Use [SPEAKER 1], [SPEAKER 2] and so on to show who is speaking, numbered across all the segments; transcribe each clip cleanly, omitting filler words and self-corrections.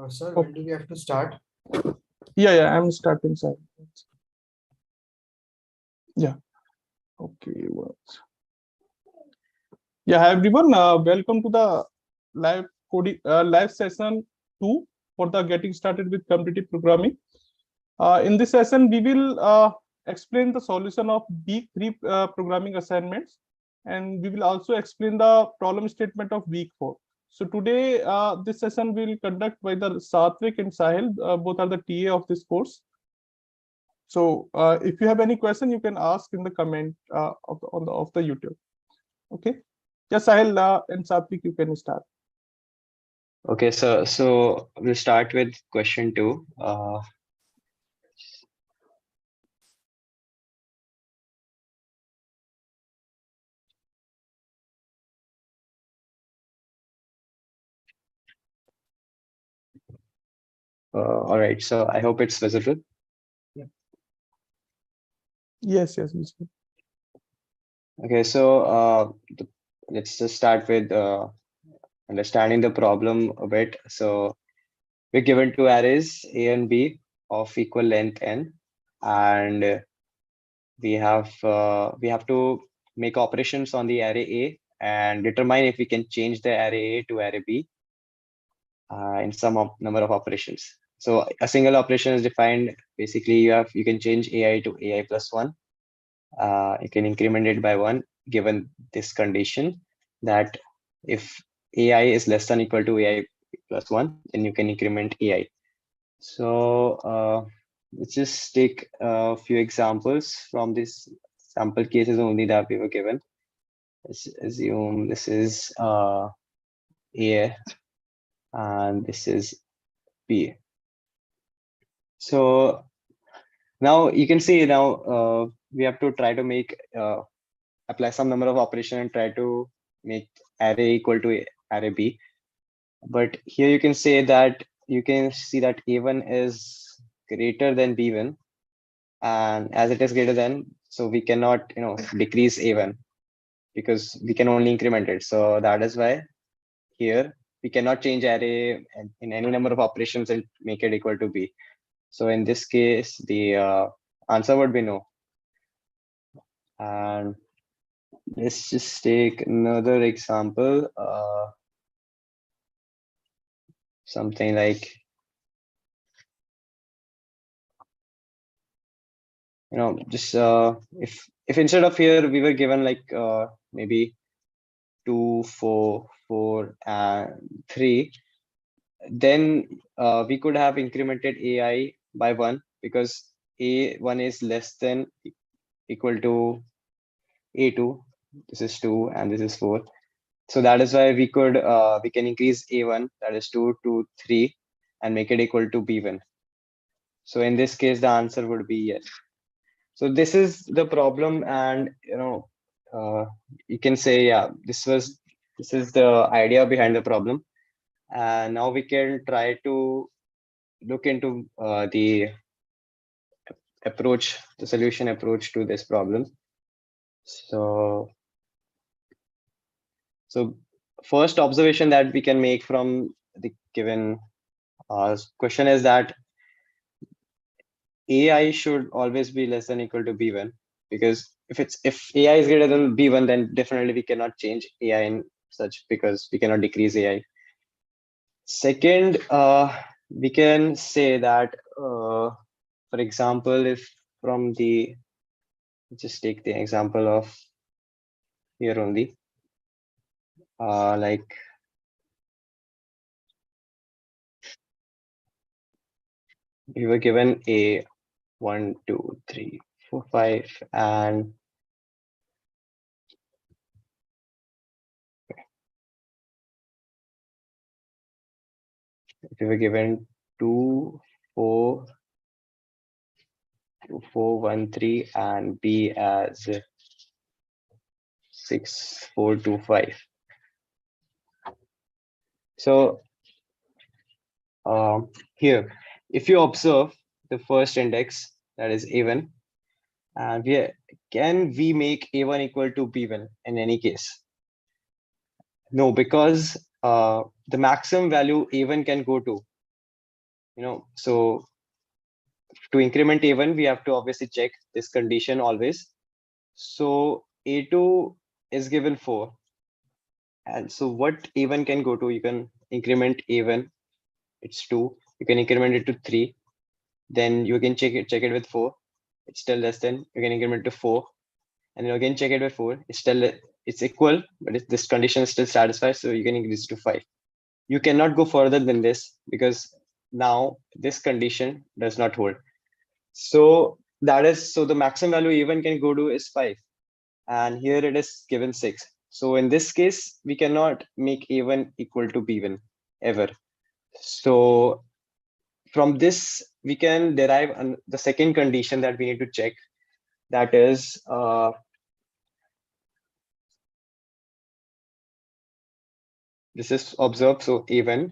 [SPEAKER 1] Sir, when do we have to start?
[SPEAKER 2] Yeah, I'm starting, sir. Yeah. Okay. Yeah, hi everyone. Welcome to the live session 2 for the getting started with competitive programming. In this session, we will explain the solution of week 3 programming assignments, and we will also explain the problem statement of week 4. So today, this session will conduct by the Satvik and Sahil. Both are the TA of this course. So if you have any question, you can ask in the comment of the YouTube. Okay. Yeah, Sahil and Satvik, you can start.
[SPEAKER 3] Okay, so we'll start with question 2. All right, so I hope it's visible.
[SPEAKER 2] Yes.
[SPEAKER 3] Okay, so let's just start with understanding the problem a bit. So we're given two arrays A and B of equal length n, and we have to make operations on the array A and determine if we can change the array A to array B in some number of operations. So a single operation is defined. Basically, you can change AI to AI plus 1. You can increment it by 1 given this condition that if AI is less than or equal to AI plus 1, then you can increment AI. So let's just take a few examples from this sample cases only that we were given. Let's assume this is A and this is B. So now you can see now we have to try to make apply some number of operation and try to make array equal to array B. But here you can say that you can see that A1 is greater than B1, and as it is greater than, so we cannot decrease A1 because we can only increment it. So that is why here we cannot change array in any number of operations and make it equal to B. So in this case, the answer would be no. And let's just take another example. Something like, just if instead of here we were given like maybe 2, 4, 4, and 3, then we could have incremented AI by 1 because A1 is less than equal to A2. This is 2 and this is 4. So that is why we can increase A1, that is 2 to 3, and make it equal to B1. So in this case, the answer would be yes. So this is the problem, and you can say, yeah, this is the idea behind the problem. And now we can try to look into the solution approach to this problem. So first observation that we can make from the given question is that AI should always be less than or equal to B1, because if AI is greater than B1, then definitely we cannot change AI in such, because we cannot decrease AI. Second, we can say that, for example, if from the, just take the example of here only, like we were given a 1, 2, 3, 4, 5, and we were given 2, 4, 2, 4, 1, 3, and B as 6, 4, 2, 5. So here, if you observe the first index, that is A1, and can we make A1 equal to B1 in any case? No, because the maximum value A1 can go to So to increment a1, we have to obviously check this condition always. So a2 is given 4. And so what a1 can go to, you can increment a1, it's 2. You can increment it to 3. Then you can check it with 4. It's still less than. You can increment to 4. And then again check it with 4. It's equal, but this condition is still satisfied. So you can increase to 5. You cannot go further than this because now this condition does not hold. So the maximum value a1 can go to is 5. And here it is given 6. So in this case, we cannot make a1 equal to b1 ever. So from this, we can derive the second condition that we need to check. That is, this is observed. So a1,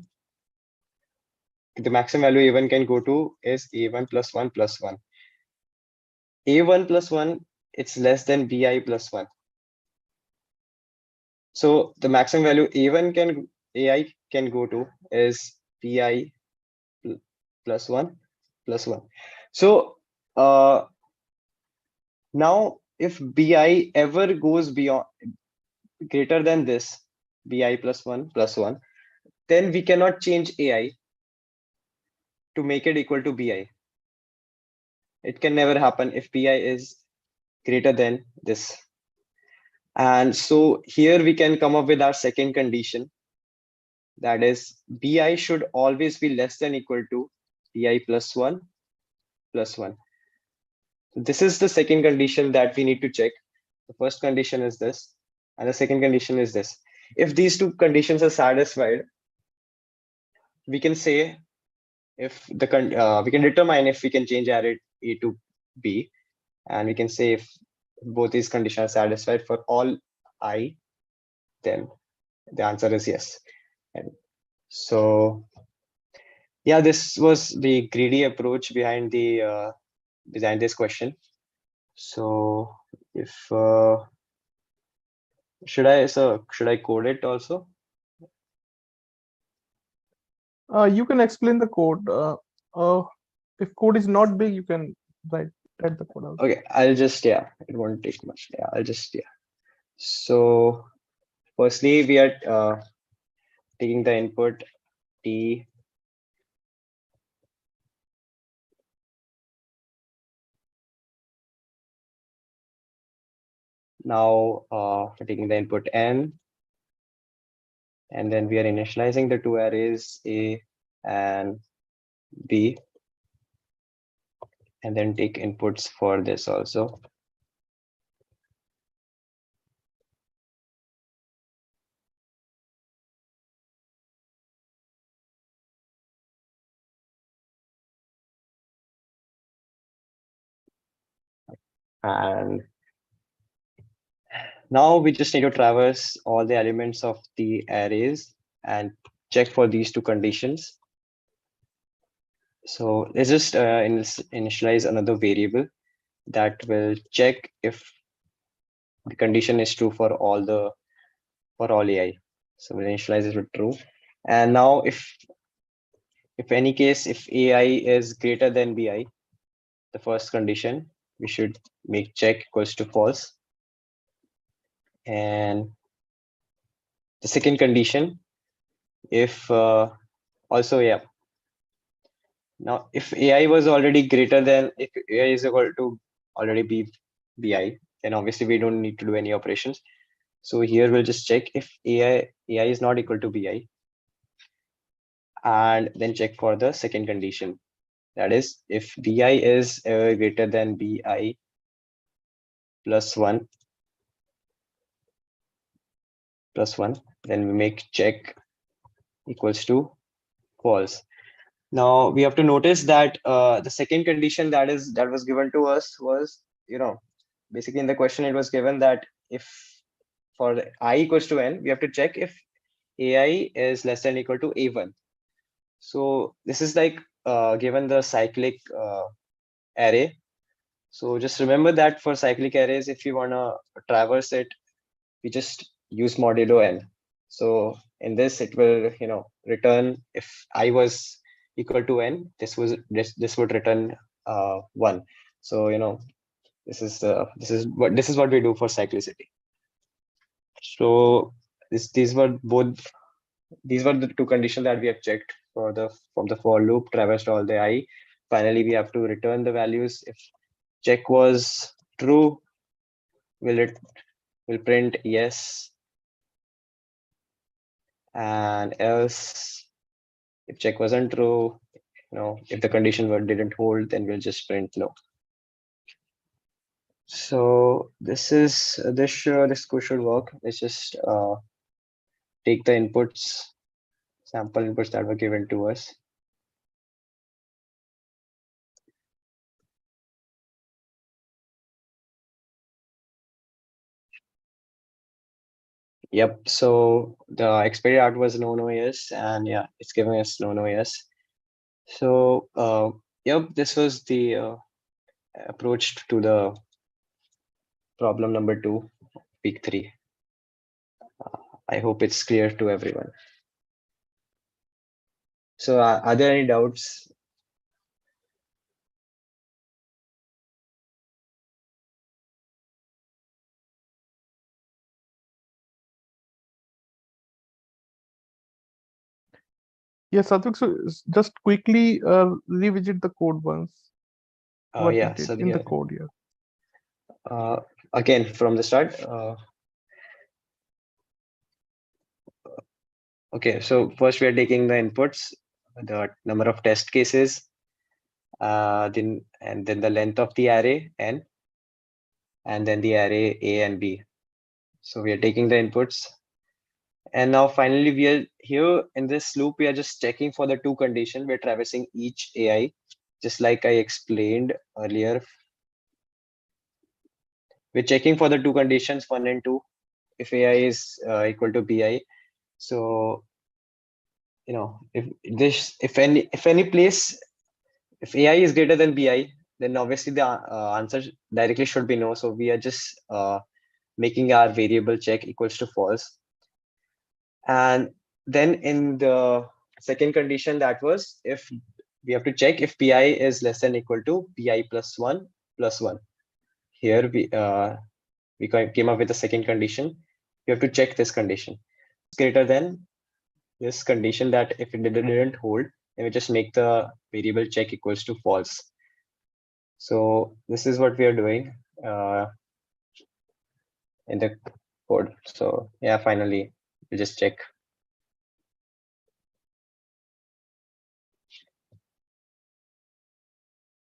[SPEAKER 3] the maximum value a1 can go to is a1 plus 1 plus 1. a1 plus 1, it's less than bi plus 1. So the maximum value ai can go to is bi plus 1 plus 1. So now if bi ever goes beyond greater than this bi plus 1 plus 1, then we cannot change ai to make it equal to bi. It can never happen if bi is greater than this. And so here we can come up with our second condition. That is, bi should always be less than equal to bi plus 1 plus 1. So this is the second condition that we need to check. The first condition is this, and the second condition is this. If these two conditions are satisfied, we can say if we can determine if we can change array a to b, and we can say if both these conditions are satisfied for all I, then the answer is yes. And so yeah, this was the greedy approach behind the behind this question. So if should I code it also?
[SPEAKER 2] You can explain the code. If code is not big, you can write the code out.
[SPEAKER 3] Okay, I'll just, it won't take much. Yeah, I'll just, So firstly, we are taking the input t. Now we're taking the input n, and then we are initializing the two arrays a and b, and then take inputs for this also. And now we just need to traverse all the elements of the arrays and check for these two conditions. So let's just initialize another variable that will check if the condition is true for all ai. So we'll initialize it with true. And now if any case, if ai is greater than bi, the first condition, we should make check equals to false. And the second condition, if also, now if ai was already greater than, if ai is equal to already bi, then obviously we don't need to do any operations. So here we'll just check if ai is not equal to bi, and then check for the second condition. That is, if bi is greater than bi plus 1, then we make check equals to false. Now we have to notice that the second condition that was given to us was, basically in the question it was given that if for I equals to n, we have to check if ai is less than or equal to a1. So this is like given the cyclic array. So just remember that for cyclic arrays, if you want to traverse it, we just use modulo n. So in this, it will return if I was equal to n, this would return 1. So this is what we do for cyclicity. So these were the two conditions that we have checked from the for loop, traversed all the I. Finally, we have to return the values. If check was true, will print yes, and else if check wasn't true, if the condition didn't hold, then we'll just print no. So this code should work. Let's just take the inputs, sample inputs that were given to us. Yep. So the expected out was no yes, and yeah, it's giving us no yes. So yep, this was the approach to the problem number 2, week 3. I hope it's clear to everyone. So are there any doubts?
[SPEAKER 2] Yes, Satvik, so just quickly revisit the code once. What
[SPEAKER 3] Yeah,
[SPEAKER 2] it did
[SPEAKER 3] so
[SPEAKER 2] in the code, yeah.
[SPEAKER 3] Again from the start. Okay, so first we are taking the inputs, the number of test cases, then the length of the array n, and then the array a and b. So we are taking the inputs, and now finally we are here in this loop. We are just checking for the two conditions. We're traversing each AI, just like I explained earlier. We're checking for the two conditions 1 and 2. If AI is equal to bi, so if any place, if AI is greater than bi, then obviously the answer directly should be no. So we are just making our variable check equals to false. And then in the second condition, that was if we have to check if pi is less than equal to pi plus 1 plus 1. Here we came up with the second condition. We have to check this condition. It's greater than this condition, that if it didn't hold, then we just make the variable check equals to false. So this is what we are doing in the code. So yeah, finally we'll just check.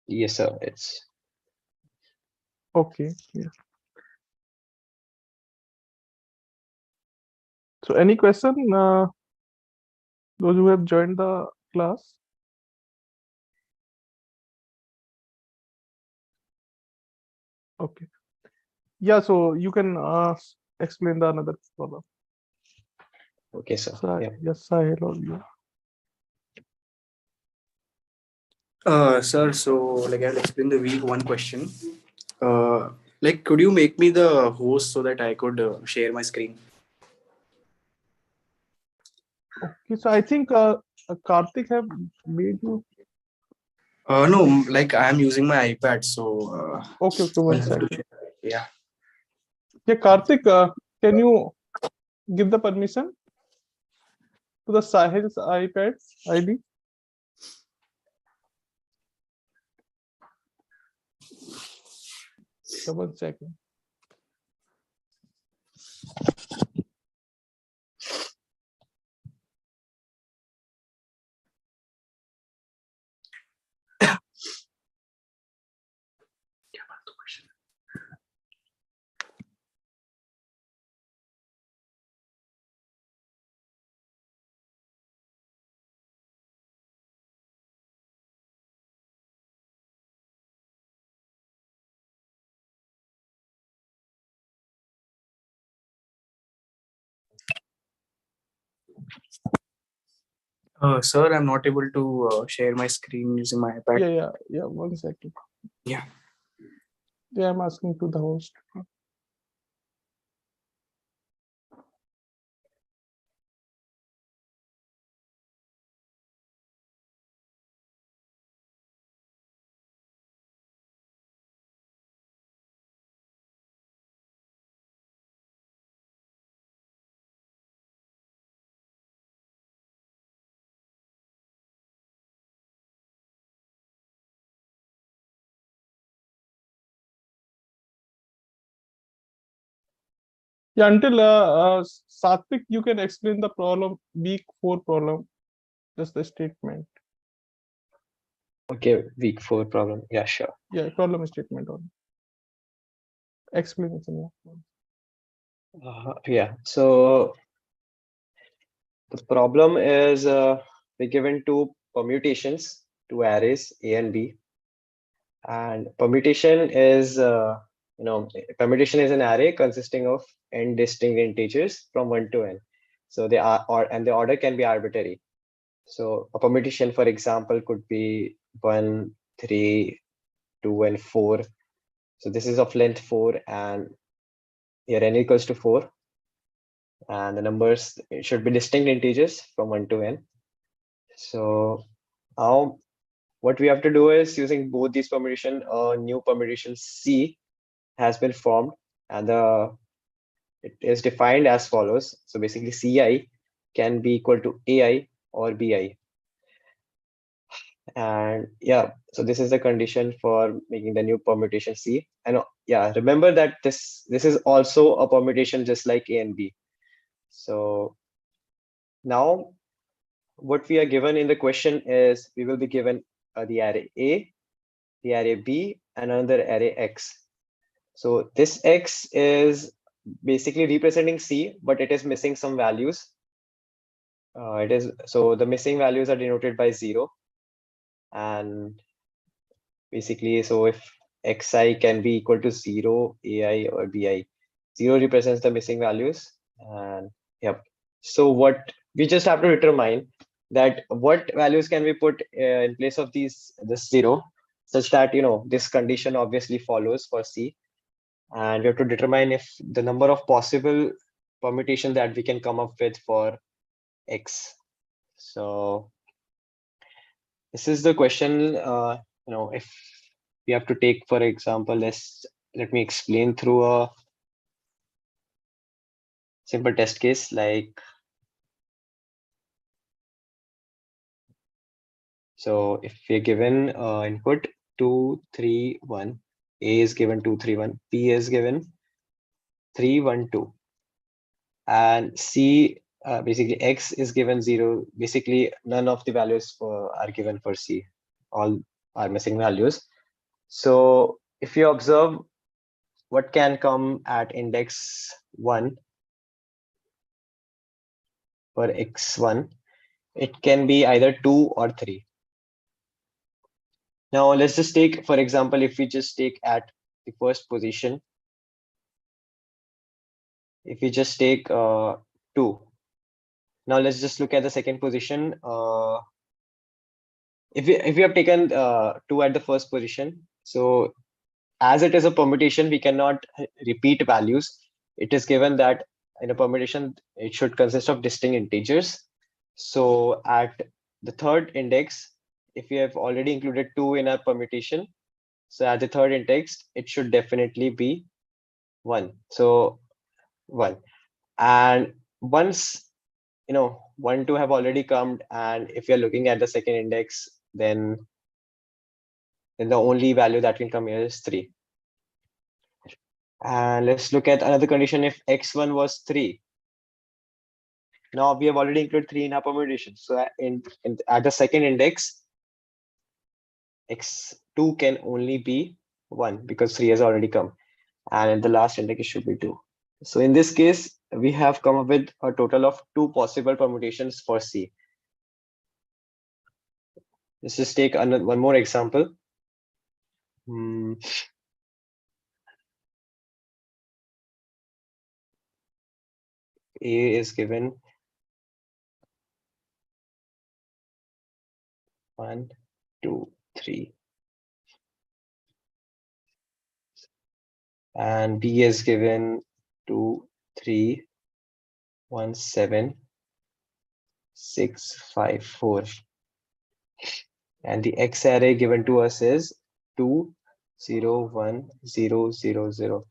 [SPEAKER 3] Yes, sir. It's
[SPEAKER 2] Okay, yeah. So any question, those who have joined the class? Okay. Yeah, so you can explain the another problem.
[SPEAKER 3] okay, sir. Yeah.
[SPEAKER 2] Yes, Sahil or you.
[SPEAKER 1] Sir, so like I'll explain the week 1 question. Like, could you make me the host so that I could share my screen?
[SPEAKER 2] Okay, so I think Karthik have made you.
[SPEAKER 1] No, like I am using my iPad, so
[SPEAKER 2] Okay,
[SPEAKER 1] I
[SPEAKER 2] one
[SPEAKER 1] have to
[SPEAKER 2] second.
[SPEAKER 1] share. Yeah.
[SPEAKER 2] Yeah, Karthik, can you give the permission to the Sahil's iPad ID? Yeah, 1 second.
[SPEAKER 1] Sir, I'm not able to share my screen using my iPad.
[SPEAKER 2] Yeah, 1 second.
[SPEAKER 1] Yeah.
[SPEAKER 2] Yeah, I'm asking to the host. Yeah, until Satvik, you can explain the problem, week 4 problem, just the statement.
[SPEAKER 3] Okay, week 4 problem. Yeah, sure.
[SPEAKER 2] Yeah, problem statement only. Explanation.
[SPEAKER 3] Yeah, so the problem is we're given two permutations, two arrays A and B, and permutation is permutation is an array consisting of n distinct integers from 1 to n. So they are and the order can be arbitrary. So a permutation, for example, could be 1, 3, 2, and 4. So this is of length 4, and here n equals to 4. And the numbers should be distinct integers from 1 to n. So now what we have to do is, using both these permutation, a new permutation C has been formed, and it is defined as follows. So basically Ci can be equal to Ai or Bi. And yeah, so this is the condition for making the new permutation C. And yeah, remember that this is also a permutation just like A and B. So now what we are given in the question is, we will be given the array A, the array B, and another array X. So this X is basically representing C, but it is missing some values. So the missing values are denoted by 0. And basically, so if xi can be equal to 0, ai, or bi, 0 represents the missing values. And yep, so what we just have to determine that what values can we put in place of this 0, such that this condition obviously follows for C. And we have to determine if the number of possible permutations that we can come up with for x. So this is the question. If we have to take, for example, let me explain through a simple test case. Like, so if we're given input 2, 3, 1, A is given 2, 3, 1, B is given 3, 1, 2, and C, basically X is given 0. Basically, none of the values are given for C. All are missing values. So if you observe what can come at index 1 for x1, it can be either 2 or 3. Now let's just take, for example, if we just take at the first position, if we just take 2. Now let's just look at the second position. If we have taken 2 at the first position, so as it is a permutation, we cannot repeat values. It is given that in a permutation, it should consist of distinct integers. So at the third index, if we have already included 2 in our permutation, so at the third index, it should definitely be 1. So 1. And once 1, 2 have already come, and if you're looking at the second index, then the only value that can come here is 3. And let's look at another condition. If x1 was 3, now we have already included 3 in our permutation. So at the second index, x2 can only be 1 because 3 has already come. And in the last index, it should be 2. So in this case, we have come up with a total of 2 possible permutations for C. Let's just take one more example. A is given 1, 2, 3. And B is given 2, 3, 1, 7, 6, 5, 4. And the X array given to us is 2, 0, 1, 0, 0, 0.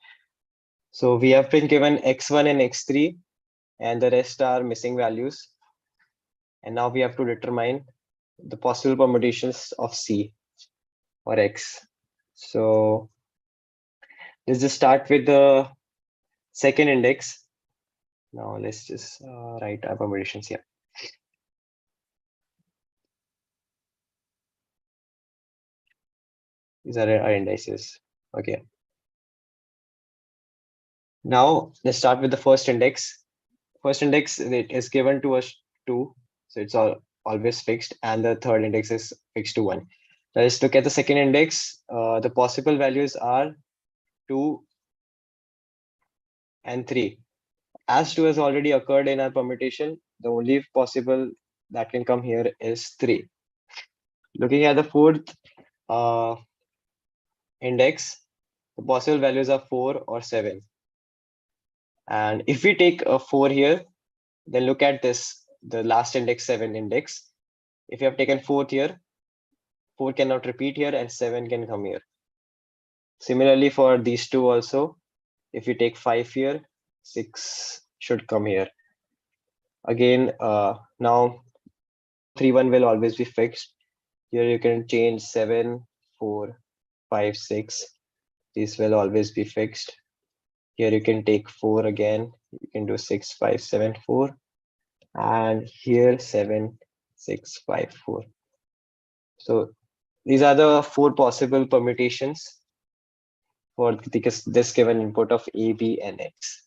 [SPEAKER 3] So we have been given x1 and x3, and the rest are missing values. And now we have to determine the possible permutations of C or X. So let's just start with the second index. Now let's just write our permutations here. These are our indices. Okay. Now let's start with the first index. First index, it is given to us 2, so it's always fixed, and the third index is fixed to 1. Now let's look at the second index. The possible values are 2 and 3. As 2 has already occurred in our permutation, the only possible that can come here is 3. Looking at the fourth index, the possible values are 4 or 7. And if we take a 4 here, then look at this, the last index, 7 index. If you have taken 4th here, 4 cannot repeat here and 7 can come here. Similarly for these two also, if you take 5 here, 6 should come here. Again, now 3, 1 will always be fixed. Here you can change 7, 4, 5, 6. These will always be fixed. Here you can take 4 again. You can do 6, 5, 7, 4. And here 7, 6, 5, 4. So these are the 4 possible permutations for this given input of A, B, and X.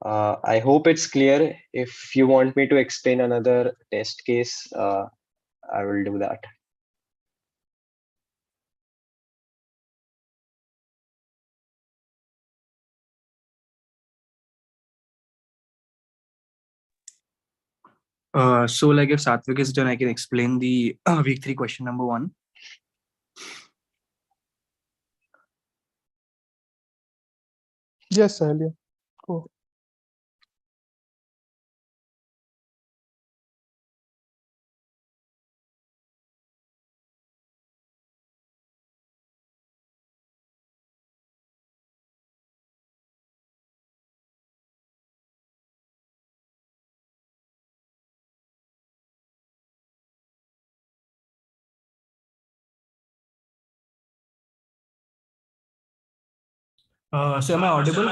[SPEAKER 3] I hope it's clear. If you want me to explain another test case, I will do that.
[SPEAKER 1] So like if Satvik is done, I can explain the week 3 question number 1.
[SPEAKER 2] Yes, Sahil. Cool.
[SPEAKER 1] So am I audible?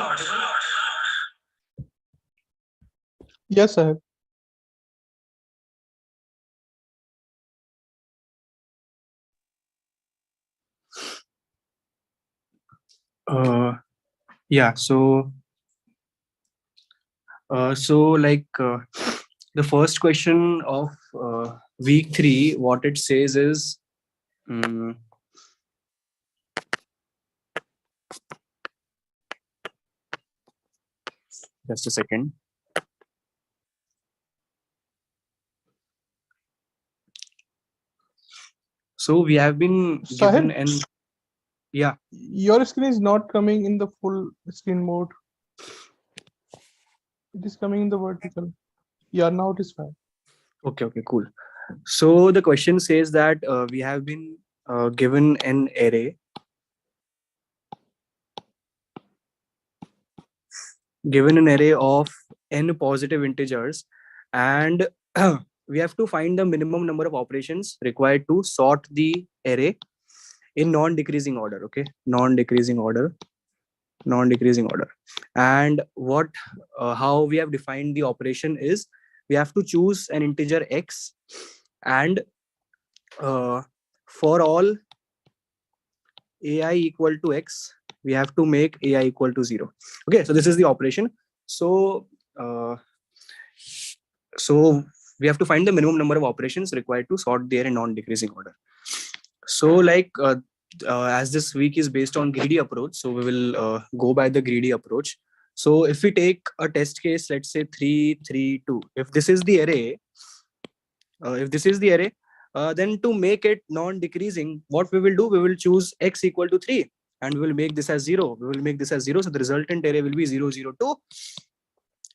[SPEAKER 2] Yes, Sahil.
[SPEAKER 1] Yeah. So like the first question of week 3, what it says is, just a second. So we have been given
[SPEAKER 2] Sahil,
[SPEAKER 1] an, yeah.
[SPEAKER 2] your screen is not coming in the full screen mode. It is coming in the vertical. Yeah, now it is fine.
[SPEAKER 1] Okay, cool. So the question says that we have been given an array, of n positive integers, and we have to find the minimum number of operations required to sort the array in non-decreasing order. Okay, non-decreasing order. And what how we have defined the operation is, we have to choose an integer x, and for all ai equal to x, we have to make ai equal to 0. Okay, so this is the operation. So we have to find the minimum number of operations required to sort their in non-decreasing order. So like as this week is based on greedy approach, so we will go by the greedy approach. So if we take a test case, let's say 3, 3, 2, if this is the array, then to make it non-decreasing, what we will do, we will choose x equal to 3 and we will make this as 0. So the resultant array will be 0, 0, 2,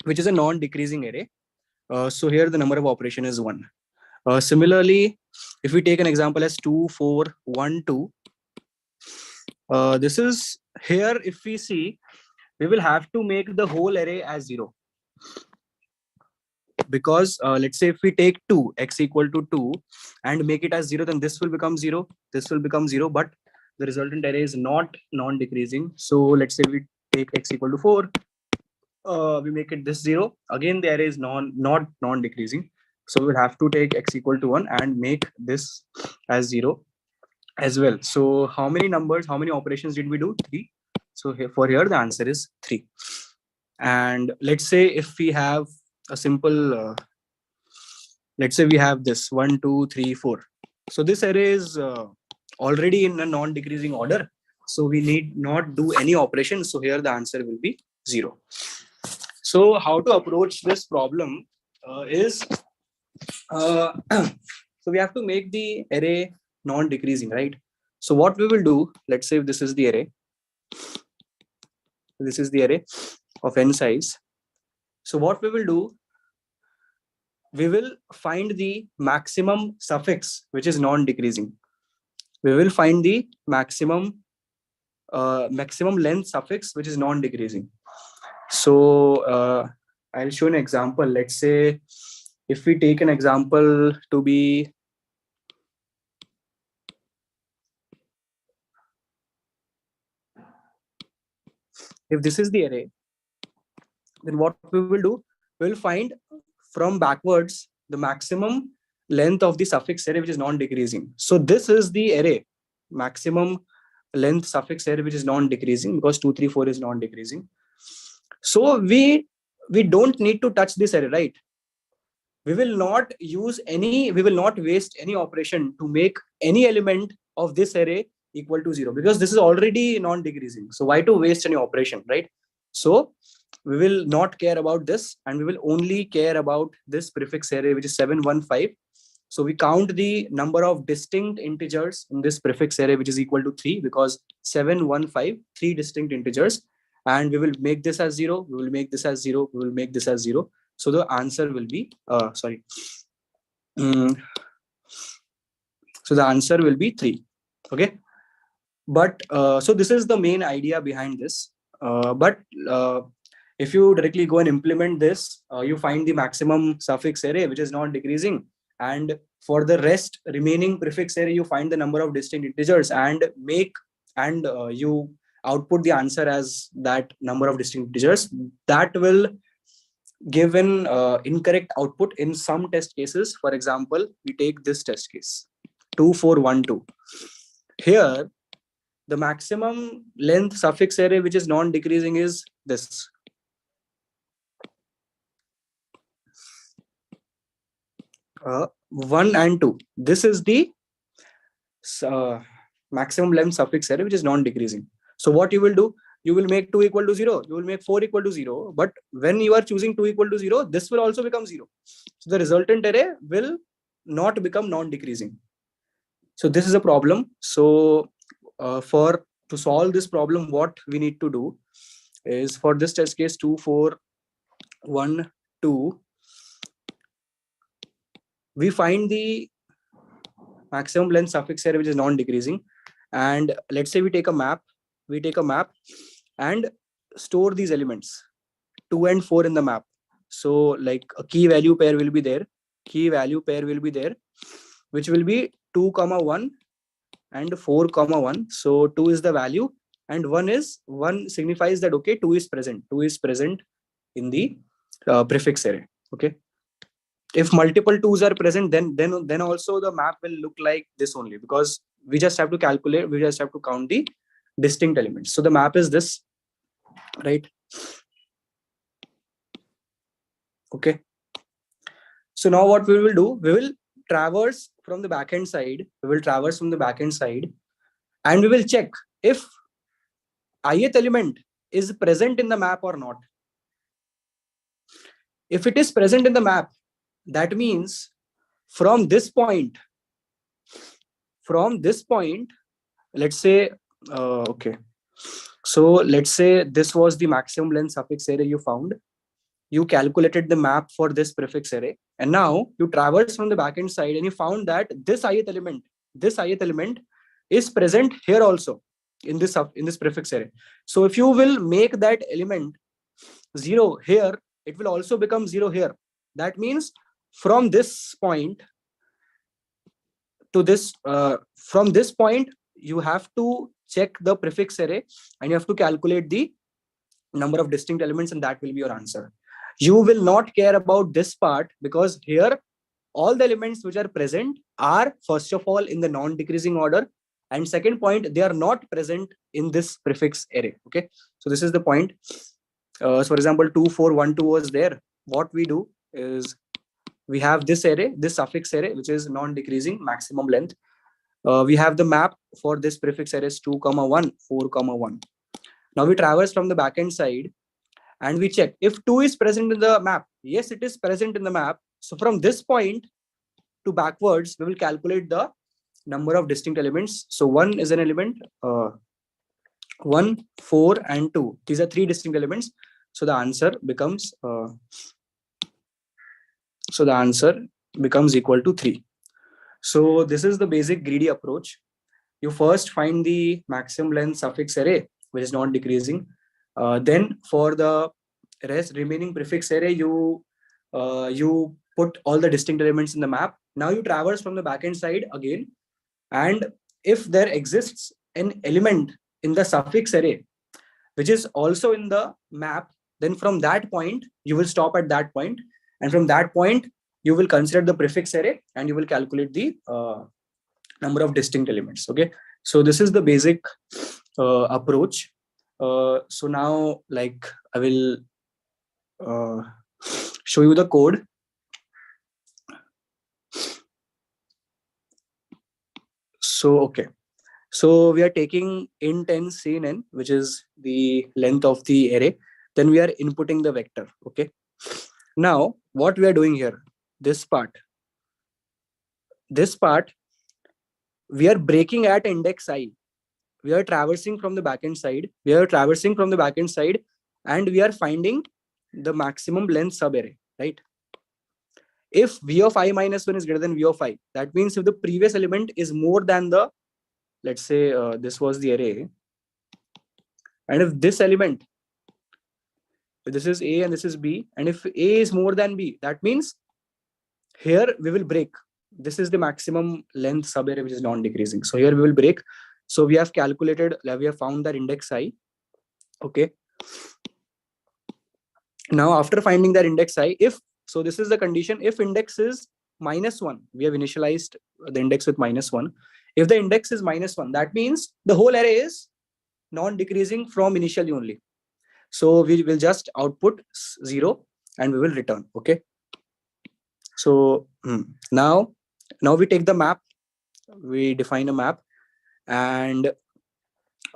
[SPEAKER 1] which is a non-decreasing array. So here the number of operation is 1. Similarly, if we take an example as 2, 4, 1, 2, this is here, if we see, we will have to make the whole array as 0. Because let's say if we take 2, x equal to 2, and make it as 0, then this will become 0, this will become 0. But the resultant array is not non-decreasing. So let's say we take x equal to 4. We make it this 0. Again, the array is not non-decreasing. So we'll have to take x equal to 1 and make this as 0 as well. So how many numbers, how many operations did we do? 3. So here, for here, the answer is 3. And let's say if we have a simple, let's say we have this 1, 2, 3, 4. So this array is already in a non-decreasing order. So we need not do any operation. So here the answer will be 0. So how to approach this problem is, so we have to make the array non-decreasing, right? So what we will do, let's say if this is the array. This is the array of n size. So what we will do, we will find the maximum suffix, which is non-decreasing. We will find the maximum length suffix, which is non-decreasing. So I'll show an example. Let's say if we take an example to be, if this is the array, then what we will do, we'll find from backwards the maximum length of the suffix array, which is non-decreasing. So this is the array, maximum length suffix array, which is non-decreasing, because 2, 3, 4 is non-decreasing. So we don't need to touch this array, right? We will not use any, we will not waste any operation to make any element of this array equal to 0, because this is already non-decreasing. So why to waste any operation, right? So we will not care about this, and we will only care about this prefix array, which is 715. So we count the number of distinct integers in this prefix array, which is equal to 3, because 715, 3 distinct integers. And we will make this as 0, we will make this as 0, we will make this as 0. So the answer will be, so the answer will be 3. Okay. But so this is the main idea behind this. But if you directly go and implement this, you find the maximum suffix array, which is not decreasing. And for the rest remaining prefix array, you find the number of distinct integers and you output the answer as that number of distinct integers. That will give an incorrect output in some test cases. For example, we take this test case 2412. Here the maximum length suffix array, which is non-decreasing, is this. Uh, 1 and 2. This is the maximum length suffix array, which is non-decreasing. So what you will do, you will make 2 equal to 0, you will make 4 equal to 0. But when you are choosing 2 equal to 0, this will also become 0. So the resultant array will not become non-decreasing. So this is a problem. So to solve this problem, what we need to do is, for this test case 2, 4, 1, 2, we find the maximum length suffix array, which is non-decreasing. And let's say we take a map and store these elements 2 and 4 in the map. So like a key value pair will be there, which will be 2, 1 and 4, 1. So 2 is the value, and 1 signifies that, okay, 2 is present in the prefix array. Okay. If multiple 2s are present, then also the map will look like this only, because we just have to count the distinct elements. So the map is this, right? Okay. So now what we will do, we will traverse from the backend side. And we will check if ith element is present in the map or not. If it is present in the map, that means from this point, let's say, okay. So let's say this was the maximum length suffix array you found. You calculated the map for this prefix array, and now you traverse from the backend side and you found that this ith element is present here also in this prefix array. So if you will make that element 0 here, it will also become 0 here. That means from this point to this, from this point, you have to check the prefix array and you have to calculate the number of distinct elements, and that will be your answer. You will not care about this part because here all the elements which are present are first of all in the non-decreasing order, and second point, they are not present in this prefix array. Okay, so this is the point. So for example, 2 4 1 2 was there. What we do is we have this array, this suffix array, which is non-decreasing maximum length. We have the map for this prefix array is 2 1 4 1. Now we traverse from the backend side and we check if 2 is present in the map. Yes, it is present in the map. So from this point to backwards, we will calculate the number of distinct elements. So 1 is an element, 1, 4, and 2. These are 3 distinct elements. So the answer becomes equal to 3. So this is the basic greedy approach. You first find the maximum length suffix array, which is not decreasing. Then for the remaining prefix array, you put all the distinct elements in the map. Now you traverse from the backend side again, and if there exists an element in the suffix array which is also in the map, then from that point you will stop at that point, and from that point you will consider the prefix array and you will calculate the number of distinct elements. Okay, so this is the basic approach. So now, like, I will show you the code. So okay, so we are taking int n cn, which is the length of the array. Then we are inputting the vector. Okay, now what we are doing here, this part, we are breaking at index I. We are traversing from the backend side. And we are finding the maximum length subarray, right? If v of I minus 1 is greater than v of I, that means if the previous element is more than the, let's say this was the array, and if this element, if this is A and this is B, and if A is more than B, that means here we will break. This is the maximum length subarray which is non-decreasing. So here we will break. So we have calculated, we have found that index I. Okay. Now after finding that index I, so this is the condition, if index is -1, we have initialized the index with -1. If the index is -1, that means the whole array is non-decreasing from initially only. So we will just output 0 and we will return. Okay. So now we take the map, we define a map, and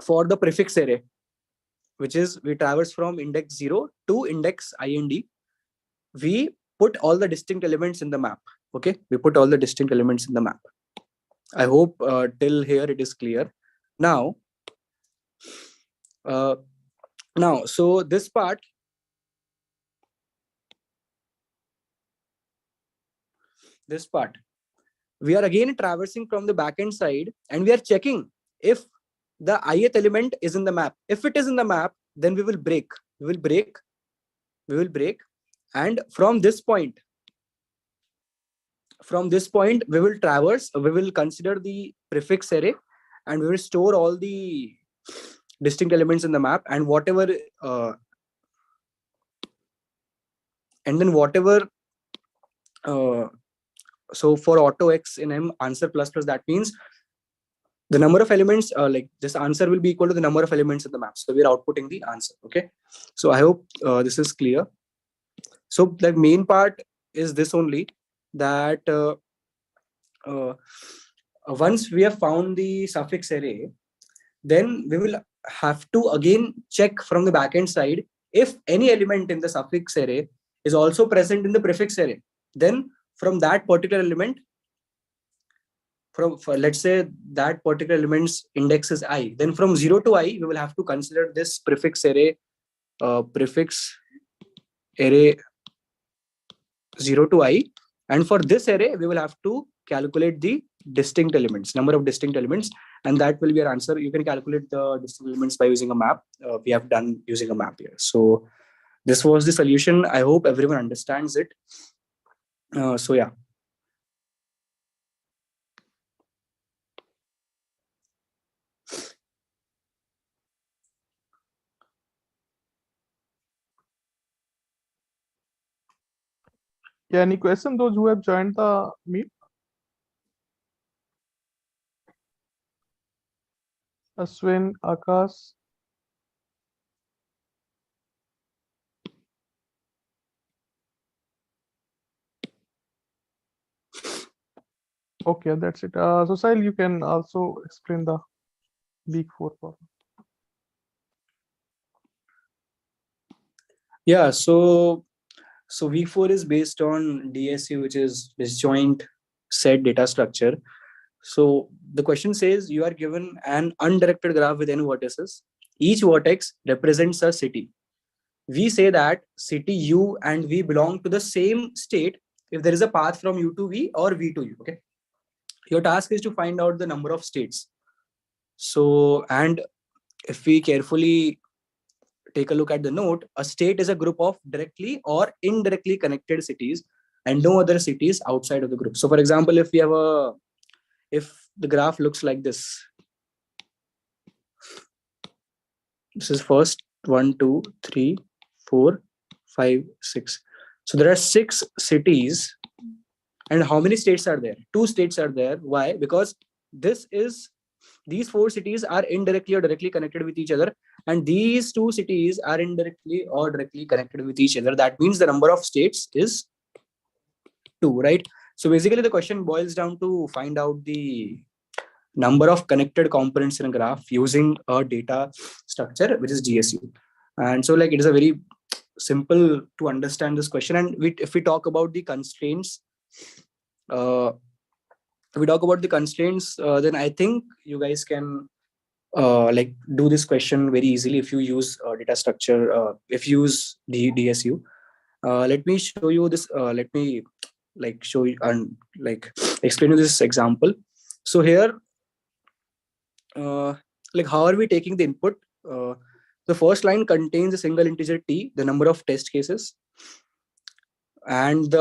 [SPEAKER 1] for the prefix array, which is we traverse from index 0 to index IND, we put all the distinct elements in the map. Okay, we put all the distinct elements in the map. I hope till here it is clear. Now, so this part, we are again traversing from the backend side and we are checking if the ith element is in the map. If it is in the map, then we will break. And from this point, we will traverse, we will consider the prefix array and we will store all the distinct elements in the map, and whatever so for auto x in M answer plus, that means the number of elements, like this answer will be equal to the number of elements in the map. So we are outputting the answer. Okay, so I hope this is clear. So the main part is this only, that once we have found the suffix array, then we will have to again check from the backend side if any element in the suffix array is also present in the prefix array. Then from that particular element, let's say that particular element's index is I, then from 0 to I, we will have to consider this prefix array 0 to I, and for this array we will have to calculate the distinct elements, number of distinct elements, and that will be our answer. You can calculate the distinct elements by using a map. We have done using a map here. So this was the solution. I hope everyone understands it. So yeah.
[SPEAKER 2] Yeah, any question? Those who have joined the meet? Ashwin, Akash. Okay, that's it. So Sahil, you can also explain the week 4 problem.
[SPEAKER 1] Yeah, so week 4 is based on DSU, which is disjoint set data structure. So the question says you are given an undirected graph with n vertices. Each vertex represents a city. We say that city U and V belong to the same state if there is a path from U to V or V to U. Okay. Your task is to find out the number of states. So, and if we carefully take a look at the note, a state is a group of directly or indirectly connected cities and no other cities outside of the group. So for example, if the graph looks like this is first 1, 2, 3, 4, 5, 6. So there are 6 cities. And how many states are there? 2 states are there. Why? Because these 4 cities are indirectly or directly connected with each other, and these 2 cities are indirectly or directly connected with each other. That means the number of states is 2, right? So basically the question boils down to find out the number of connected components in a graph using a data structure, which is GSU. And so like it is a very simple to understand this question. And if we talk about the constraints, then I think you guys can like do this question very easily if you use data structure, if you use the DSU. Let me show you this. Let me like show you and like explain you this example. So here, like how are we taking the input? The first line contains a single integer t, the number of test cases, and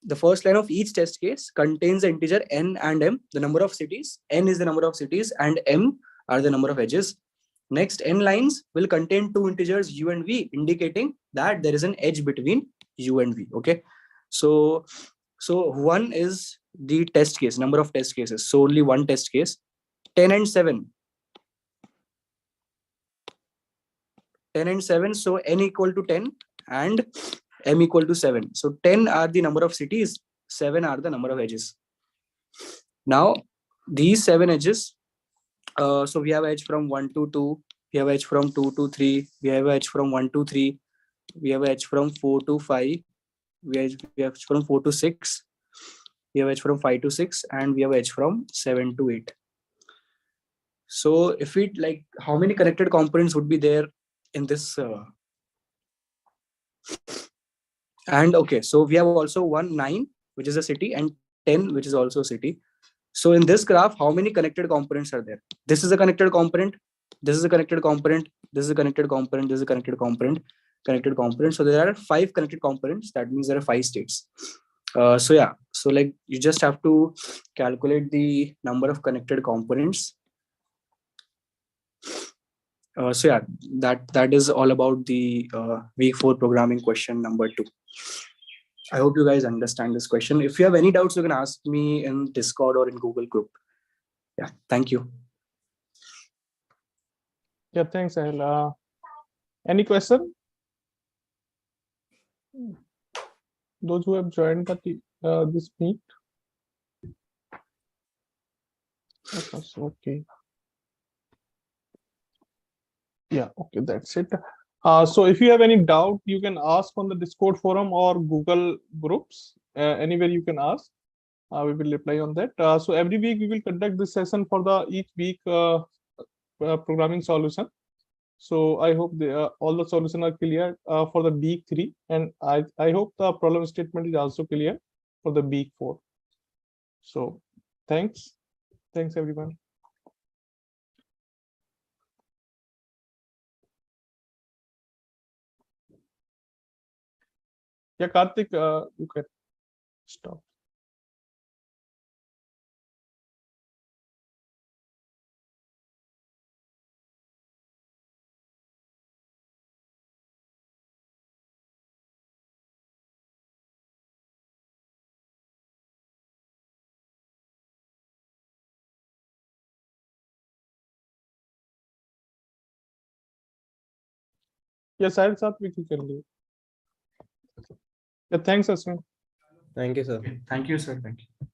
[SPEAKER 1] the first line of each test case contains the integer n and m, the number of cities. N is the number of cities and m are the number of edges. Next n lines will contain 2 integers u and v, indicating that there is an edge between u and v. Okay, so 1 is the test case, number of test cases, so only one test case. 10 and 7, so n equal to 10 and m equal to 7. So 10 are the number of cities, 7 are the number of edges. Now these 7 edges, so we have edge from 1 to 2, we have edge from 2 to 3, we have edge from 1 to 3, we have edge from 4 to 5, we have edge from 4 to 6, we have edge from 5 to 6, and we have edge from 7 to 8. So if we like, how many connected components would be there in this? And okay, so we have also 1, 9, which is a city, and 10, which is also a city. So in this graph, how many connected components are there? This is a connected component, this is a connected component, this is a connected component, this is a connected component, connected component. So there are 5 connected components. That means there are 5 states. So yeah, so like you just have to calculate the number of connected components. So yeah, that is all about the week 4 programming question number 2. I hope you guys understand this question. If you have any doubts, you can ask me in Discord or in Google group. Yeah, thank you.
[SPEAKER 2] Yeah, thanks, Sahil. Any question? Those who have joined this meet. Okay. Yeah, okay, that's it. So if you have any doubt, you can ask on the Discord forum or Google groups. Anywhere you can ask. We will reply on that. So every week we will conduct this session for the each week programming solution. So I hope all the solutions are clear for the week 3, and I hope the problem statement is also clear for the week 4. So thanks everyone. Yeah, Karthik, you can stop. Yeah, Sahil Saab, we can leave. Yeah, thanks, Ashwin.
[SPEAKER 4] Thank you, sir.
[SPEAKER 1] Thank you, sir. Thank you.